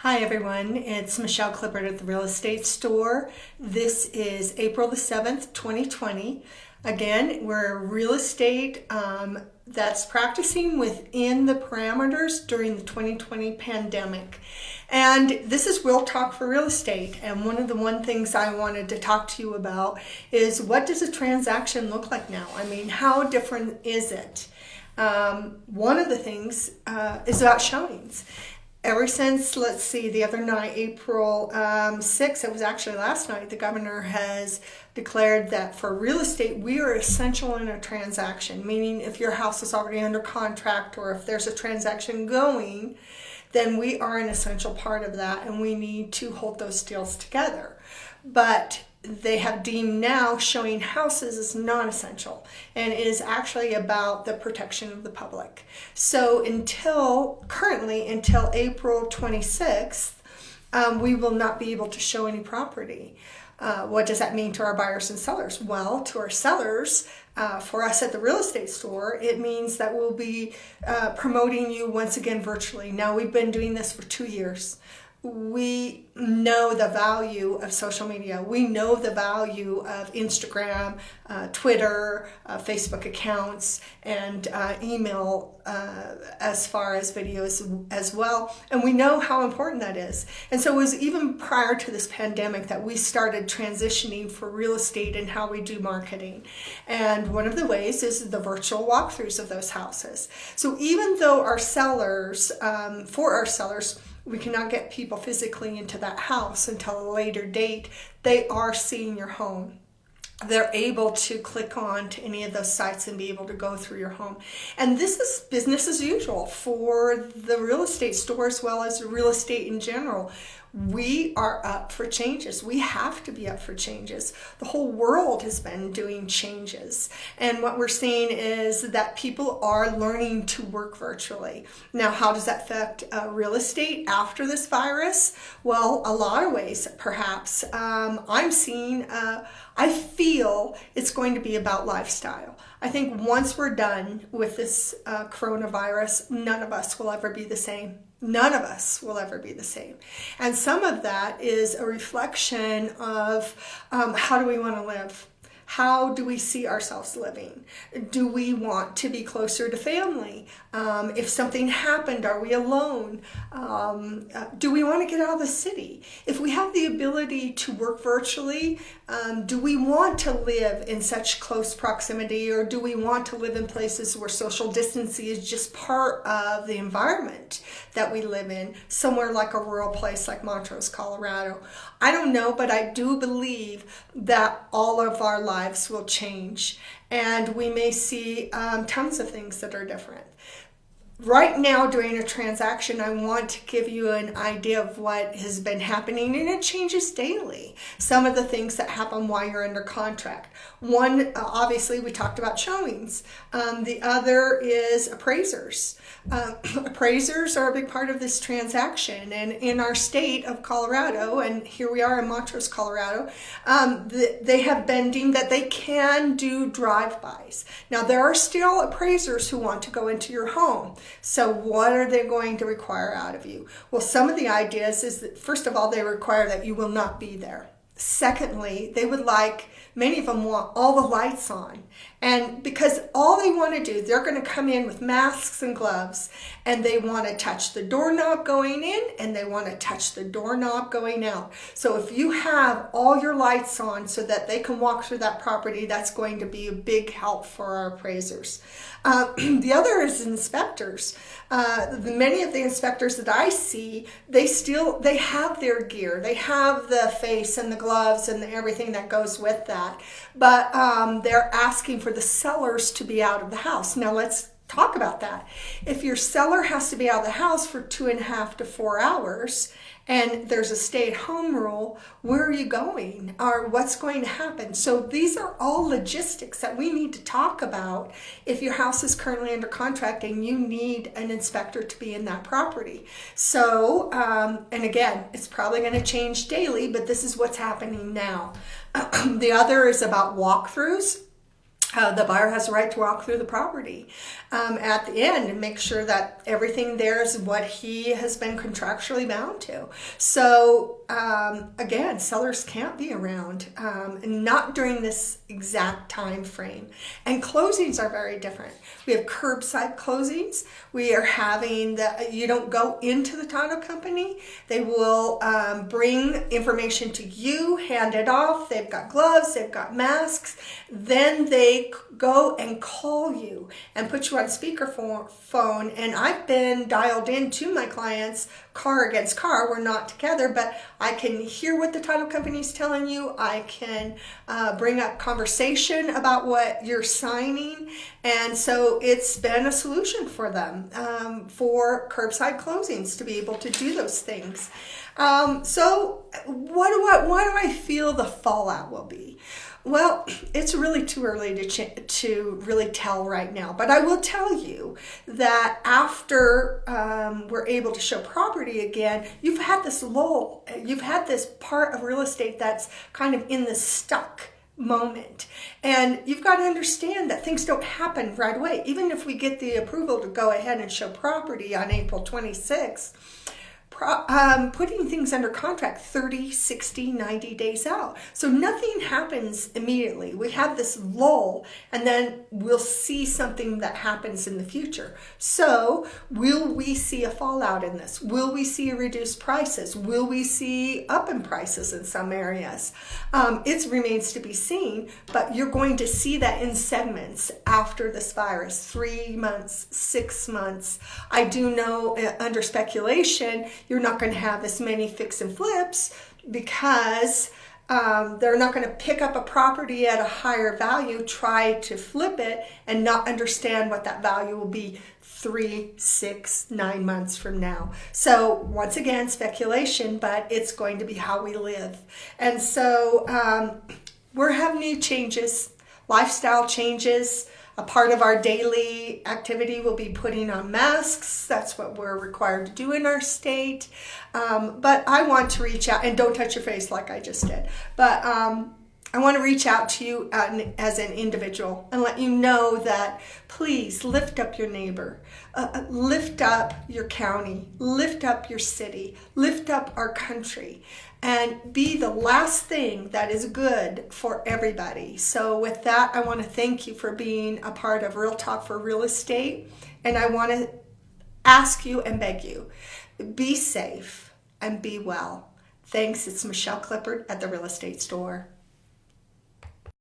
Hi everyone, it's Michelle Klippert at the Real Estate Store. This is April the 7th, 2020. Again, we're real estate that's practicing within the parameters during the 2020 pandemic. And this is Real Talk for Real Estate. And one things I wanted to talk to you about is, what does a transaction look like now? I mean, how different is it? One of the things is about showings. Ever since, let's see, the other night, April 6th, it was actually last night, the governor has declared that for real estate, we are essential in a transaction, meaning if your house is already under contract or if there's a transaction going, then we are an essential part of that and we need to hold those deals together. But they have deemed now showing houses is non-essential and is actually about the protection of the public. So until April 26th, we will not be able to show any property. What does that mean to our buyers and sellers? Well, to our sellers, for us at the real estate store, it means that we'll be promoting you once again virtually. Now, we've been doing this for 2 years. We know the value of social media. We know the value of Instagram, Twitter, Facebook accounts, and email as far as videos as well. And we know how important that is. And so it was even prior to this pandemic that we started transitioning for real estate and how we do marketing. And one of the ways is the virtual walkthroughs of those houses. So even though our sellers, we cannot get people physically into that house until a later date, they are seeing your home. They're able to click on to any of those sites and be able to go through your home. And this is business as usual for the real estate store as well as real estate in general. We are up for changes. We have to be up for changes. The whole world has been doing changes. And what we're seeing is that people are learning to work virtually. Now, how does that affect real estate after this virus? Well, a lot of ways, perhaps. I feel it's going to be about lifestyle. I think once we're done with this coronavirus, none of us will ever be the same. None of us will ever be the same. And some of that is a reflection of how do we want to live? How do we see ourselves living? Do we want to be closer to family? If something happened, are we alone? Do we want to get out of the city? If we have the ability to work virtually, do we want to live in such close proximity, or do we want to live in places where social distancing is just part of the environment that we live in, somewhere like a rural place like Montrose, Colorado? I don't know, but I do believe that all of our lives will change, and we may see tons of things that are different. Right now, during a transaction, I want to give you an idea of what has been happening, and it changes daily. Some of the things that happen while you're under contract. One, obviously, we talked about showings. The other is appraisers. Appraisers are a big part of this transaction, and in our state of Colorado, and here we are in Montrose, Colorado, they have been deemed that they can do drive-bys. Now, there are still appraisers who want to go into your home. So what are they going to require out of you? Well, some of the ideas is that, first of all, they require that you will not be there. Secondly, many of them want all the lights on. And because all they want to do, they're going to come in with masks and gloves, and they want to touch the doorknob going in, and they want to touch the doorknob going out. So if you have all your lights on so that they can walk through that property, that's going to be a big help for our appraisers. The other is inspectors. Many of the inspectors that I see, they have their gear. They have the face and the gloves and everything that goes with that. But they're asking for the sellers to be out of the house. Now let's talk about that. If your seller has to be out of the house for 2.5 to 4 hours, and there's a stay-at-home rule, where are you going? Or what's going to happen? So these are all logistics that we need to talk about if your house is currently under contract and you need an inspector to be in that property. So, and again, it's probably going to change daily, but this is what's happening now. The other is about walkthroughs. The buyer has the right to walk through the property at the end and make sure that everything there is what he has been contractually bound to. So again, sellers can't be around, not during this exact time frame. And closings are very different. We have curbside closings. We are having you don't go into the title company. They will bring information to you, hand it off. They've got gloves, they've got masks. Then they go and call you and put you on speakerphone. And I've been dialed into my clients car against car. We're not together, but I can hear what the title company is telling you. I can bring up conversation about what you're signing. And so it's been a solution for them for curbside closings to be able to do those things. So what do I feel the fallout will be? Well, it's really too early to really tell right now. But I will tell you that after we're able to show property again, you've had this lull. You've had this part of real estate that's kind of in the stuck moment. And you've got to understand that things don't happen right away. Even if we get the approval to go ahead and show property on April 26th, putting things under contract 30, 60, 90 days out. So nothing happens immediately. We have this lull, and then we'll see something that happens in the future. So will we see a fallout in this? Will we see reduced prices? Will we see up in prices in some areas? It remains to be seen, but you're going to see that in segments after this virus, 3 months, 6 months. I do know under speculation, you're not going to have as many fix and flips because they're not going to pick up a property at a higher value, try to flip it, and not understand what that value will be 3, 6, 9 months from now. So once again, speculation, but it's going to be how we live. And so we're having new changes, lifestyle changes. A part of our daily activity will be putting on masks. That's what we're required to do in our state. But I want to reach out, and don't touch your face like I just did. But I want to reach out to you as an individual and let you know that please lift up your neighbor, lift up your county, lift up your city, lift up our country, and be the last thing that is good for everybody. So with that, I want to thank you for being a part of Real Talk for Real Estate. And I want to ask you and beg you, be safe and be well. Thanks. It's Michelle Klippert at the Real Estate Store.